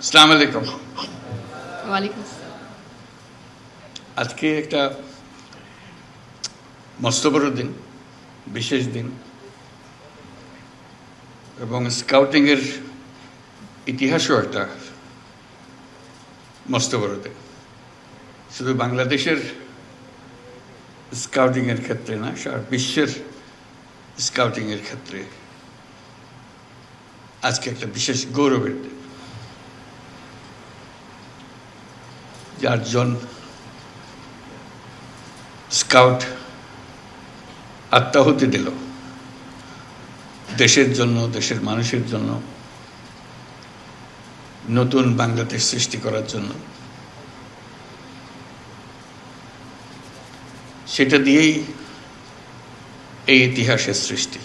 আসসালামু আলাইকুম। ওয়ালাইকুম আসসালাম। আজকে একটা মস্ত বড় দিন, বিশেষ দিন, এবং স্কাউটিংয়ের ইতিহাসও একটা মস্ত বড় দিন। শুধু বাংলাদেশের স্কাউটিংয়ের ক্ষেত্রে না, সারা বিশ্বের স্কাউটিংয়ের ক্ষেত্রে আজকে একটা বিশেষ গৌরবের দিন। 4 জন স্কাউট আত্মাহুতি দিল দেশের জন্য, দেশের মানুষের জন্য, নতুন বাংলাদেশ সৃষ্টি করার জন্য। সেটা দিয়েই এই ইতিহাসের সৃষ্টি।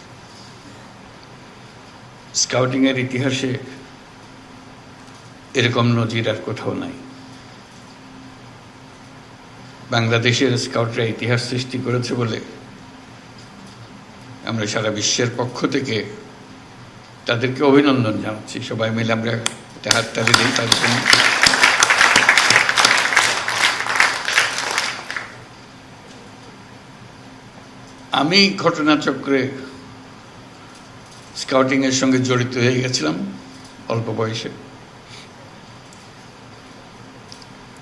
স্কাউটিংয়ের ইতিহাসে এরকম নজির আর কোথাও নাই। বাংলাদেশের স্কাউটরা ইতিহাস সৃষ্টি করেছে বলে আমরা সারা বিশ্বের পক্ষ থেকে তাদেরকে অভিনন্দন জানাচ্ছি। সবাই মিলে আমরা একটা হাততালি দিই তাদের জন্য। আমি ঘটনাচক্রে স্কাউটিংয়ের সঙ্গে জড়িত হয়ে গেছিলাম অল্প বয়সে।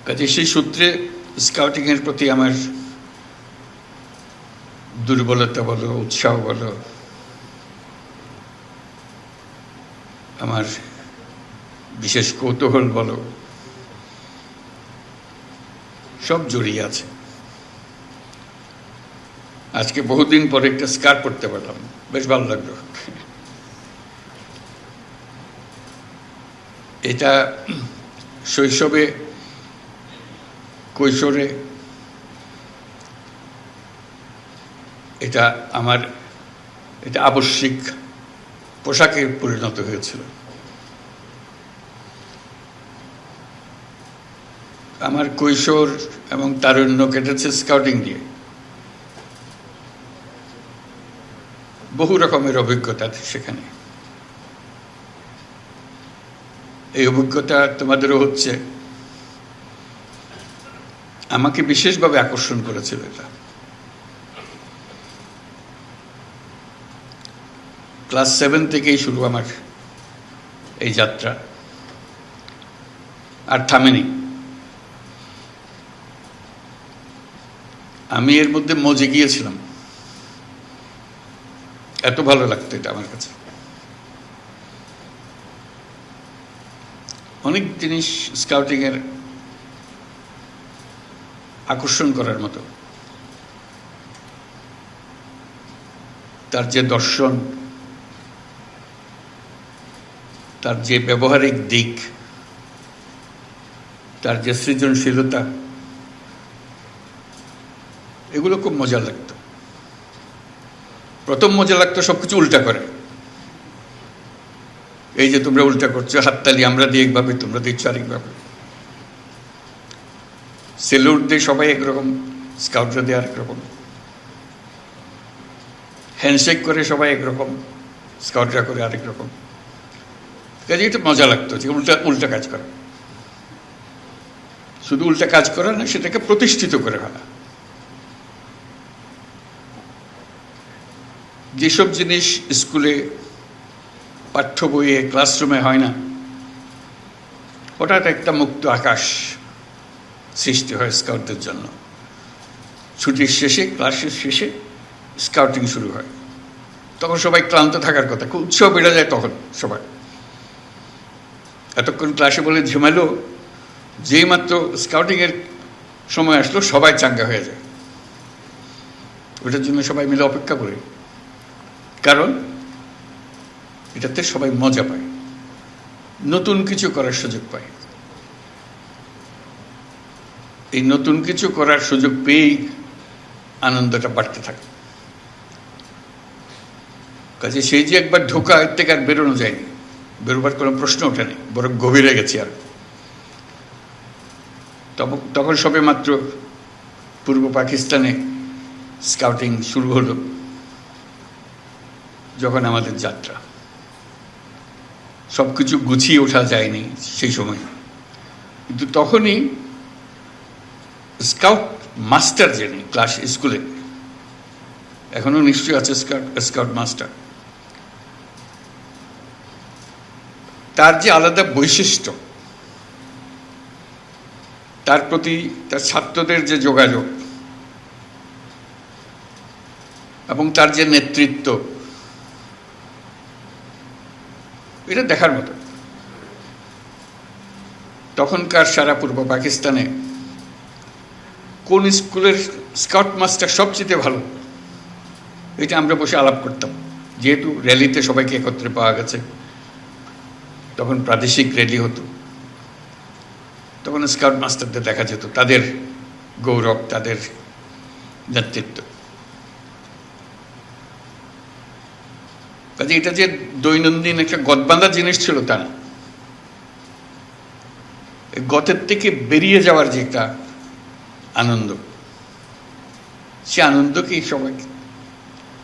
কাজে সেই সূত্রে স্কাউটিংয়ের প্রতি আমার দুর্বলতা বলো, উৎসাহ বলো, আমার বিশেষ কৌতূহল বলো, সব জড়িয়ে আছে। আজকে বহুদিন পরে একটা স্কার্ট পরতে পারলাম, বেশ ভালো লাগলো। এটা শৈশবে, কৈশোরে এটা আমার আবশ্যিক পোশাকে পরিণত হয়েছিল। আমার কৈশোর এবং তারুণ্য কেটেছে স্কাউটিং দিয়ে। বহু রকমের অভিজ্ঞতা সেখানে। এই অভিজ্ঞতা তোমাদেরও হচ্ছে। আমাকে বিশেষভাবে আকর্ষণ করেছিল এটা। ক্লাস 7 থেকেই শুরু আমার এই যাত্রা, আর থামেনি। আমি এর মধ্যে মজে গিয়েছিলাম, এত ভালো লাগতো এটা আমার কাছে। অনেক জিনিস স্কাউটিংয়ের আকর্ষণ করার মতো। তার যে দর্শন, তার যে ব্যবহারিক দিক, তার যে সৃজনশীলতা, এগুলো খুব মজা লাগতো। প্রথম মজা লাগতো সবকিছু উল্টা করে। এই যে তোমরা উল্টা করছো, হাততালি আমরা দিই একভাবে, তোমরা দিচ্ছ আরেকভাবে। সেলুট দিয়ে সবাই একরকম, স্কাউটরা দিয়ে আরেক রকম। হ্যান্ডশেক করে সবাই একরকম, স্কাউটরা করে আরেক রকম। কাজে এটা মজা লাগতো যে উল্টা কাজ করা। শুধু উল্টা কাজ করা না, সেটাকে প্রতিষ্ঠিত করে ফেলা। যেসব জিনিস স্কুলে, পাঠ্য বইয়ে, ক্লাসরুমে হয় না, হঠাৎ একটা মুক্ত আকাশ সৃষ্টি হয় স্কাউটদের জন্য। ছুটির শেষে, ক্লাসের শেষে স্কাউটিং শুরু হয়। তখন সবাই ক্লান্ত থাকার কথা, খুব উৎসাহ বেড়ে যায় তখন সবাই। এতক্ষণ ক্লাসে বলে ঝিমালো, যেই মাত্র স্কাউটিংয়ের সময় আসলো সবাই চাঙ্গা হয়ে যায়। ওটার জন্য সবাই মিলে অপেক্ষা করে, কারণ এটাতে সবাই মজা পায়, নতুন কিছু করার সুযোগ পায়। এই নতুন কিছু করার সুযোগ পেয়েই আনন্দটা বাড়তে থাকে। কাজে সেই যে একবার ঢোকা, এর থেকে আর বেরোনো যায়নি, বেরোবার কোনো প্রশ্ন ওঠেনি, বরং গভীরে গেছি আর। তখন সবে মাত্র পূর্ব পাকিস্তানে স্কাউটিং শুরু হলো, যখন আমাদের যাত্রা সব কিছু গুছিয়ে ওঠা যায়নি সেই সময়, কিন্তু তখনই স্কাউট মাস্টার যিনি ক্লাস স্কুলে, এখনো নিশ্চয়ই আছে স্কাউট মাস্টার, তার যে আলাদা বৈশিষ্ট্য, তার প্রতি তার ছাত্রদের যে যোগাযোগ এবং তার যে নেতৃত্ব, এটা দেখার মতো। তখনকার সারা পূর্ব পাকিস্তানে কোন স্কুলের স্কাউট মাস্টার সবচেয়ে ভালো, এটা আমরা বসে আলাপ করতাম। যেহেতু র্যালিতে সবাইকে একত্রে পাওয়া গেছে, তখন প্রাদেশিক র্যালি হতো, তখন স্কাউট মাস্টারদের দেখা যেত, তাদের গৌরব, তাদের নেতৃত্ব। কাজে এটা যে দৈনন্দিন একটা গদবাঁধা জিনিস ছিল তা না, গতের থেকে বেরিয়ে যাওয়ার যে একটা আনন্দ, সে আনন্দকেই সবাইকে,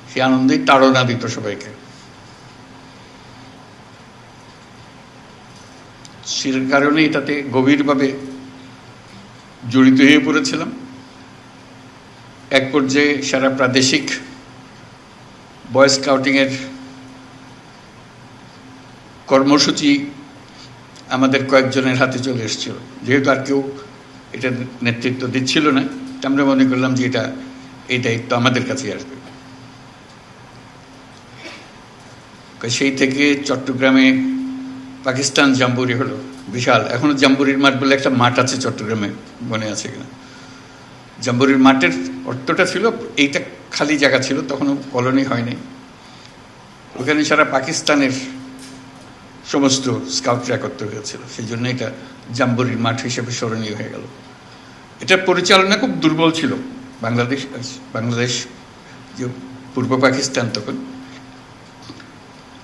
সে আনন্দেই তাড়না দিত সবাইকে। সে কারণে এটাতে গভীরভাবে জড়িত হয়ে পড়েছিলাম। এক পর্যায়ে সারা প্রাদেশিক বয় স্কাউটিংয়ের কর্মসূচি আমাদের কয়েকজনের হাতে চলে এসেছিল। যেহেতু আর কেউ এটা নেতৃত্ব দিচ্ছিল না, আমরা মনে করলাম যে এই দায়িত্ব আমাদের কাছে আসবে। সেই থেকে চট্টগ্রামে পাকিস্তান জাম্বুরি হলো, বিশাল। এখনো জাম্বুরির মাঠ বলে একটা মাঠ আছে চট্টগ্রামে, মনে আছে কিনা? জাম্বুরির মাঠের অর্থটা ছিল এইটা খালি জায়গা ছিল, তখনও কলোনি হয়নি। ওখানে সারা পাকিস্তানের সমস্ত স্কাউটরা একত্র হয়েছিল, সেই জন্য এটা জাম্বুরির মাঠ হিসেবে স্মরণীয় হয়ে গেল। এটার পরিচালনা খুব দুর্বল ছিল। বাংলাদেশ যে পূর্ব পাকিস্তান, তখন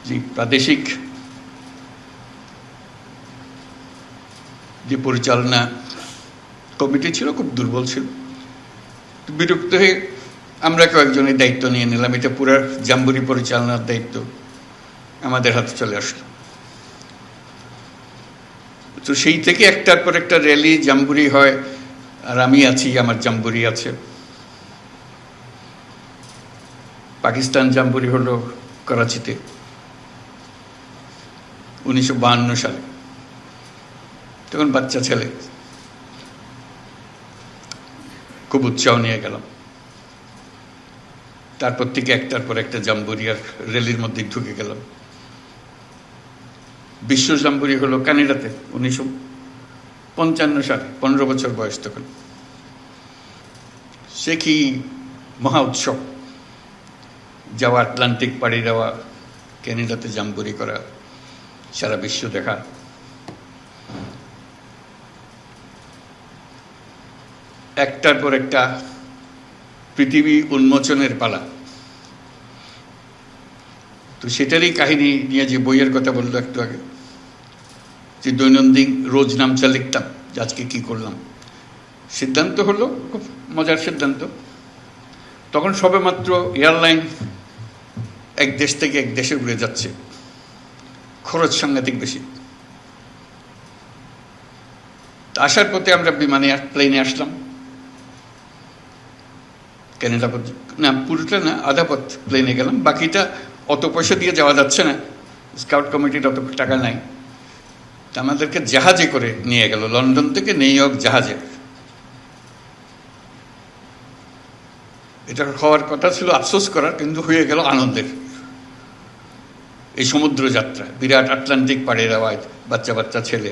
যে প্রাদেশিক যে পরিচালনা কমিটি ছিল খুব দুর্বল ছিল। বিরক্ত হয়ে আমরা কয়েকজনের দায়িত্ব নিয়ে নিলাম, এটা পুরো জাম্বুরি পরিচালনার দায়িত্ব আমাদের হাতে চলে আসলো। তো সেই থেকে একটার পর একটা র্যালি জাম্বুরি হয়, আর আমি আছি, আমার জাম্বুরি আছে। পাকিস্তান জাম্বুরি হলো করাচিতে 1952 সালে। তখন বাচ্চা ছেলে, খুব উৎসাহ নিয়ে গেলাম। তারপর থেকে একটার পর একটা জাম্বুরি আর র্যালির মধ্যে ঢুকে গেলাম। বিশ্ব জাম্বুরি হলো কানাডাতে 1955 সালে, 15 বছর বয়স তখন। সে কি মহা উৎসব, যাওয়া, আটলান্টিক পাড়ি দেওয়া, ক্যানাডাতে জাম্বুরি করা, সারা বিশ্ব দেখা। একটার পর একটা পৃথিবী উন্মোচনের পালা। তো সেটারই কাহিনী নিয়ে যে বইয়ের কথা বললো একটু আগে, যে দৈনন্দিন রোজ নামচা লিখতাম যে আজকে কি করলাম। সিদ্ধান্ত হলো, খুব মজার সিদ্ধান্ত, তখন সবে মাত্র এয়ারলাইন এক দেশ থেকে এক দেশে উড়ে যাচ্ছে, খরচ সাংঘাতিক বেশি। আসার পথে আমরা প্লেনে আসলাম ক্যানাডা না, পুরোটা না, আধা পথ প্লেনে গেলাম। বাকিটা অত পয়সা দিয়ে যাওয়া যাচ্ছে না, স্কাউট কমিটির অত টাকা নাই। তা আমাদেরকে জাহাজে করে নিয়ে গেল, লন্ডন থেকে নিউ ইয়র্ক জাহাজে। এটা হওয়ার কথা ছিল আফসোস করার, কিন্তু হয়ে গেল আনন্দের। এই সমুদ্র যাত্রা, বিরাট আটলান্টিক পাড়ে দেওয়া, বাচ্চা বাচ্চা ছেলে,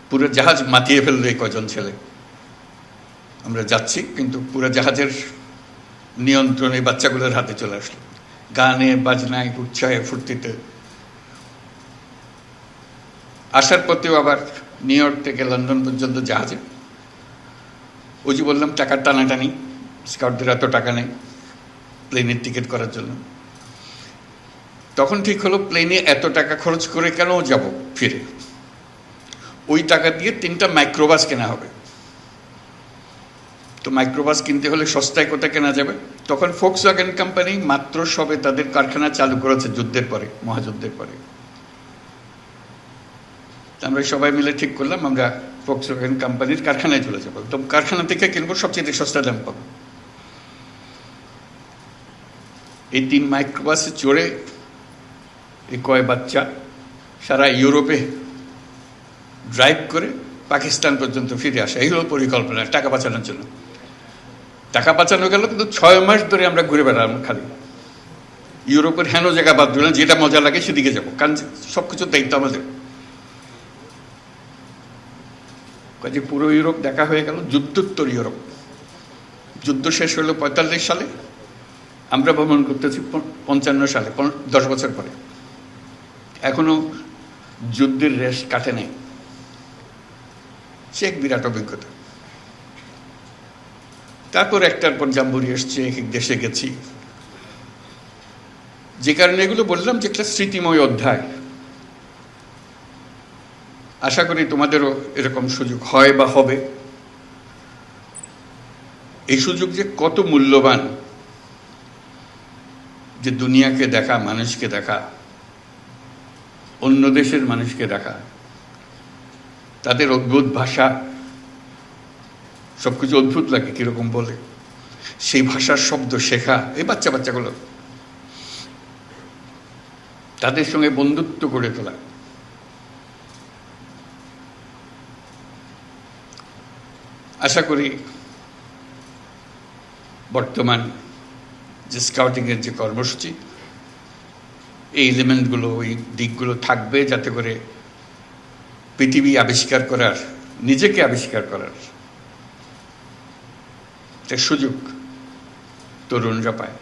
পুরো জাহাজ মাতিয়ে ফেললো এই কজন ছেলে। আমরা যাচ্ছি, কিন্তু পুরো জাহাজের নিয়ন্ত্রণ এই বাচ্চাগুলোর হাতে চলে আসলো, গানে বাজনায় উৎসাহে ফুর্তিতে। আসার পথেও আবার নিউ ইয়র্ক থেকে লন্ডন পর্যন্ত জাহাজে। ওই যে বললাম টাকার টানাটানি, স্কাউটদের এত টাকা নেই প্লেনের টিকিট করার জন্য। তখন ঠিক হলো প্লেনে এত টাকা খরচ করে কেন যাব ফিরে, ওই টাকা দিয়ে 3টা মাইক্রোবাস কেনা হবে। তো মাইক্রোবাস কিনতে হলে সস্তায় কোথায় কেনা যাবে? তখন ফোক্সওয়াগন কোম্পানি মাত্র সবে তাদের কারখানা চালু করেছে যুদ্ধের পরে, মহাযুদ্ধের পরে। আমরা সবাই মিলে ঠিক করলাম আমরা ফক্সওয়াগন কোম্পানির কারখানায় চলে যাবো, তো কারখানা থেকে কিনবো, সবচেয়ে সস্তা দাম পাবো। এই 3 মাইক্রোবাসে চড়ে এই কয় বাচ্চা সারা ইউরোপে ড্রাইভ করে পাকিস্তান পর্যন্ত ফিরে আসা, এই হলো পরিকল্পনা টাকা বাঁচানোর জন্য। টাকা বাঁচানো গেল, কিন্তু 6 মাস ধরে আমরা ঘুরে বেড়ালাম খালি ইউরোপের হেন জায়গা বাদ দিলাম, যেটা মজা লাগে সেদিকে যাবো, কারণ সবকিছুর দায়িত্ব আমাদের। কাজে পুরো ইউরোপ দেখা হয়ে গেল, যুদ্ধোত্তর ইউরোপ। যুদ্ধ শেষ হলো 45 সালে, আমরা ভ্রমণ করতেছি 55 সালে, 10 বছর পরে। এখনো যুদ্ধের রেশ কাটে নাই, সে এক বিরাট অভিজ্ঞতা। তারপর একটার পর জাম্বুরি এসছে, এক এক দেশে গেছি, যে কারণে এগুলো বললাম যে একটা স্মৃতিময় অধ্যায়। আশা করি তোমাদেরও এরকম সুযোগ হয় বা হবে। এই সুযোগ যে কত মূল্যবান, যে দুনিয়াকে দেখা, মানুষকে দেখা, অন্য দেশের মানুষকে দেখা, তাদের অদ্ভুত ভাষা, সবকিছু অদ্ভুত লাগে কিরকম বলে, সেই ভাষার শব্দ শেখা, এই বাচ্চাগুলো, তাদের সঙ্গে বন্ধুত্ব গড়ে তোলা। আশা করি বর্তমান যে স্কাউটিংয়ের যে কর্মসূচি, এই এলিমেন্টগুলো, ওই দিকগুলো থাকবে, যাতে করে পৃথিবী আবিষ্কার করার, নিজেকে আবিষ্কার করার একটা সুযোগ তরুণরা পায়।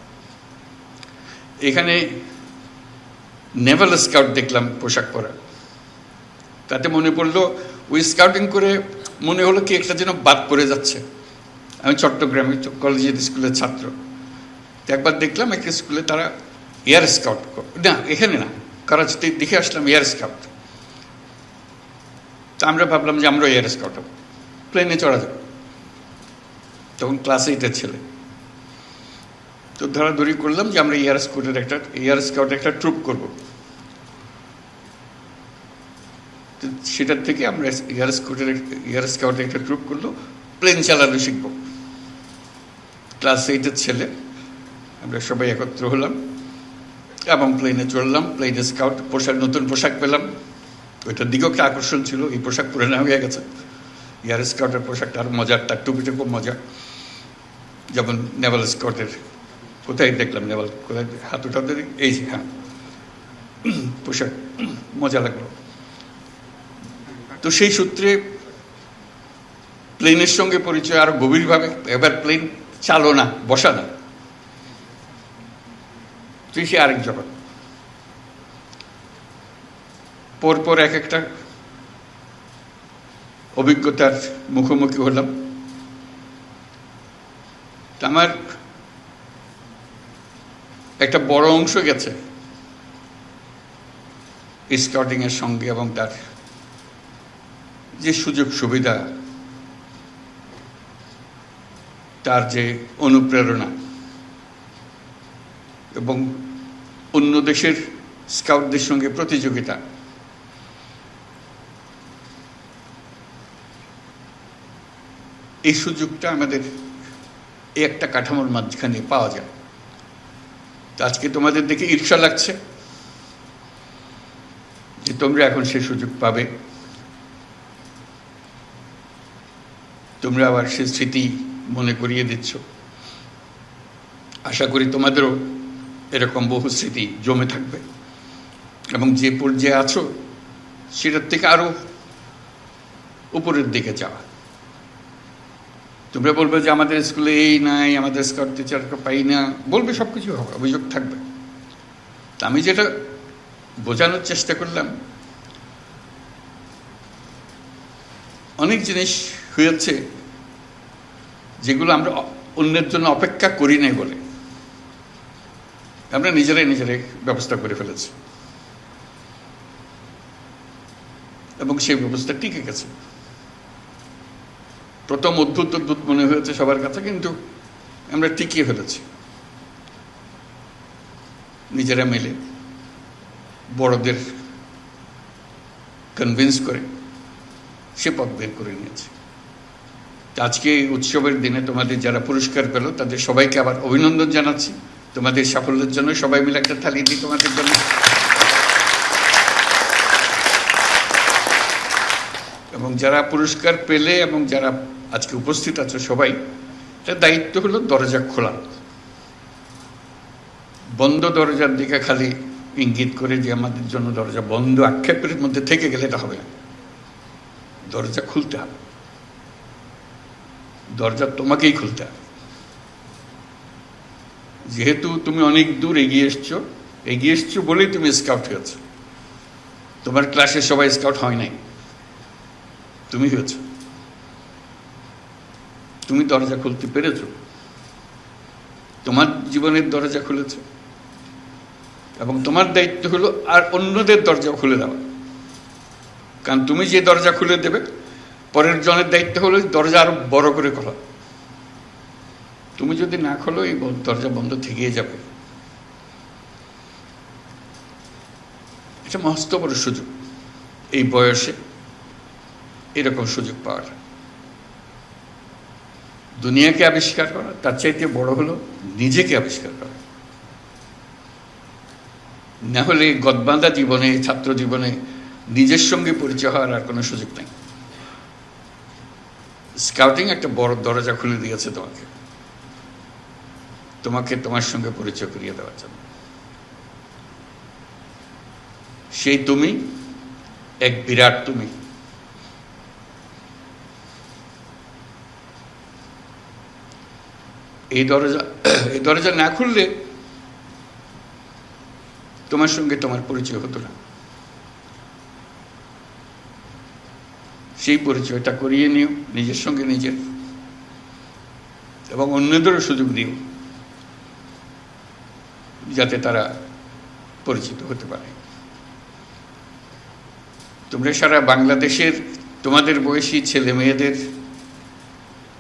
এখানে নেভাল স্কাউট দেখলাম পোশাক পরা, তাতে মনে পড়লো ওই স্কাউটিং করে মনে হলো কি একটা যেন বাদ পড়ে যাচ্ছে। আমি চট্টগ্রামে কলেজের স্কুলের ছাত্র, তো একবার দেখলাম একটা স্কুলে তারা এয়ার স্কাউট, না এখানে না, করাচিতে দেখে আসলাম এয়ার স্কাউট। তা আমরা ভাবলাম যে আমরাও এয়ার স্কাউট হব, প্লেনে চড়া যাবে। তখন ক্লাস 8-এর ছেলে, তো ধরাধরি করলাম যে আমরা এয়ার স্কাউটের একটা ট্রুপ করব। সেটার থেকে আমরা এয়ার স্কাউটের একটা ট্রুপ করলো, প্লেন চালানো শিখব। ক্লাস 8-এর ছেলে আমরা সবাই একত্র হলাম এবং প্লেনে চড়লাম। প্লেনে স্কাউট পোশাক, নতুন পোশাক পেলাম, ওইটার দিকেও একটা আকর্ষণ ছিল। এই পোশাক পরে নেওয়া হয়ে গেছে, এয়ার স্কাউটের পোশাকটা আর মজার, তার টুপিটা খুব মজা। যেমন নেভাল স্কাউটের, কোথায় দেখলাম নেভাল, কোথায় হাত উঠাতে, এই যে, হ্যাঁ, পোশাক মজা লাগলো। তো সেই সূত্রে প্লেনের সঙ্গে পরিচয় আরো গভীরভাবে। এবার প্লেন চালনা, বসা না, তুই সে আরেক জগৎ। পরপর এক একটা অভিজ্ঞতার মুখোমুখি হলাম। আমার একটা বড় অংশ গেছে স্কাউটিং এর সঙ্গে, এবং তার যে সুযোগ সুবিধা, তার যে অনুপ্রেরণা, এবং অন্য দেশের স্কাউটদের সঙ্গে প্রতিযোগিতা, এই সুযোগটা আমাদের এই একটা কাঠামোর মাঝখানে পাওয়া যায়। আজকে তোমাদের দেখে ঈর্ষা লাগছে যে তোমরা এখন সে সুযোগ পাবে, তোমরা আবার সে স্মৃতি মনে করিয়ে দিচ্ছ। আশা করি তোমাদেরও এরকম বহু স্মৃতি জমে থাকবে, এবং যে পর্যায়ে আছো সেটার থেকে আরো উপরের দিকে যাওয়া। তোমরা বলবে যে আমাদের স্কুলে এই নাই, আমাদের স্কাউট টিচারকে পাই না, বলবে, সব কিছু হবে, অভিযোগ থাকবে। তা আমি যেটা বোঝানোর চেষ্টা করলাম, অনেক জিনিস হয়েছে যেগুলো আমরা অন্যের জন্য অপেক্ষা করি নাই বলে আমরা নিজেরাই ব্যবস্থা করে ফেলেছি, এবং সেই ব্যবস্থা টিকে গেছে। প্রথম অদ্ভুত মনে হয়েছে সবার কাছে, কিন্তু আমরা টিকিয়ে ফেলেছি নিজেরা মিলে, বড়দের কনভিন্স করে সে পথ বের করে নিয়েছে। আজকে এই উৎসবের দিনে তোমাদের যারা পুরস্কার পেল তাদের সবাইকে আবার অভিনন্দন জানাচ্ছি তোমাদের সাফল্যের জন্য। সবাই মিলে একটা থালি দিই তোমাদের জন্য। এবং যারা পুরস্কার পেলে এবং যারা আজকে উপস্থিত আছো সবাই, তার দায়িত্ব হলো দরজা খোলা। বন্ধ দরজার দিকে খালি ইঙ্গিত করে যে আমাদের জন্য দরজা বন্ধ আক্ষেপের মধ্যে থেকে গেলে এটা হবে না। দরজা খুলতে হবে, দরজা তোমাকেই খুলতে হবে। যেহেতু তুমি অনেক দূর এগিয়ে এসছো বলেই তুমি স্কাউট হয়েছ। তোমার ক্লাসে সবাই স্কাউট হয় নাই, তুমি হয়েছ। তুমি দরজা খুলতে পেরেছ, তোমার জীবনের দরজা খুলেছ, এবং তোমার দায়িত্ব হলো আর অন্যদের দরজা খুলে দেওয়া। কারণ তুমি যে দরজা খুলে দেবে, পরের জনের দায়িত্ব হলো দরজা আরো বড় করে খোলা। তুমি যদি না খোলো এই দরজা বন্ধ থেকেই যাবে। এটা মস্ত বড় সুযোগ এই বয়সে এরকম সুযোগ পাওয়ার। দুনিয়াকে আবিষ্কার করা তার চাইতে বড় হলো নিজেকে আবিষ্কার করা। না হলে গদবাঁধা জীবনে, ছাত্র জীবনে নিজের সঙ্গে পরিচয় হওয়ার আর কোনো সুযোগ নেই। স্কাউটিং একটা বড় দরজা খুলে দিয়েছে তোমাকে তোমার সঙ্গে পরিচয় করিয়ে দেওয়ার জন্য। সেই তুমি এক বিরাট তুমি। এই দরজা না খুললে তোমার সঙ্গে তোমার পরিচয় হতো না। সেই পরিচয়টা করিয়ে নিও নিজের সঙ্গে নিজের, এবং অন্যদেরও সুযোগ দিও যাতে তারা পরিচিত হতে পারে। তোমরা সারা বাংলাদেশের তোমাদের বয়সী ছেলে মেয়েদের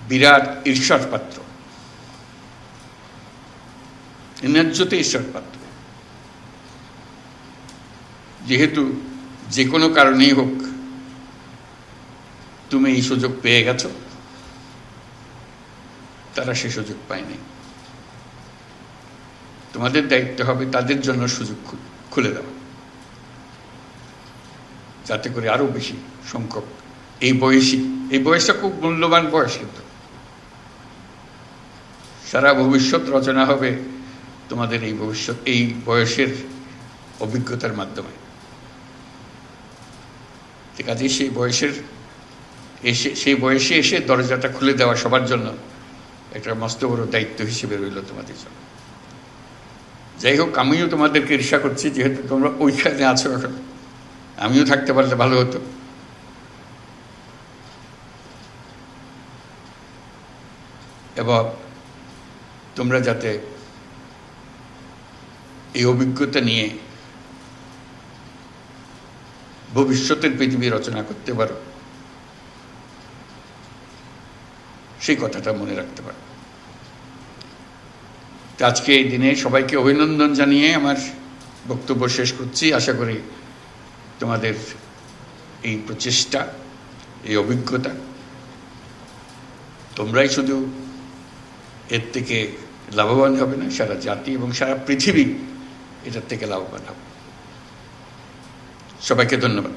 বিরাট ঈর্ষার পাত্র, ন্যায্যতে ঈর্ষার পাত্র। যেহেতু যে কোনো কারণেই হোক তুমি এই সুযোগ পেয়ে গেছো, তারা সে সুযোগ পায়নি। তোমাদের দায়িত্ব হবে তাদের জন্য সুযোগ খুলে দেওয়া, যাতে করে আরো বেশি সংখ্যক এই বয়সটা খুব মূল্যবান বয়স। কিন্তু সারা ভবিষ্যৎ রচনা হবে তোমাদের এই বয়সের অভিজ্ঞতার মাধ্যমে। ঠিক আছে, সেই বয়সে এসে দরজাটা খুলে দেওয়া সবার জন্য একটা মস্ত বড় দায়িত্ব হিসেবে রইল তোমাদের জন্য। যাই হোক, আমিও তোমাদেরকে ঈর্ষা করছি, যেহেতু তোমরা ওইখানে আছো এখন। আমিও থাকতে পারলে ভালো হতো। এবং তোমরা যাতে এই অভিজ্ঞতা নিয়ে ভবিষ্যতের পৃথিবী রচনা করতে পারো, সেই কথাটা মনে রাখতে পারো। আজকে এই দিনে সবাইকে অভিনন্দন জানিয়ে আমার বক্তব্য শেষ করছি। আশা করি তোমাদের এই প্রচেষ্টা, এই অভিজ্ঞতা, তোমরাই শুধু এর থেকে লাভবান হবে না, সারা জাতি এবং সারা পৃথিবী এটার থেকে লাভবান হবে। সবাইকে ধন্যবাদ।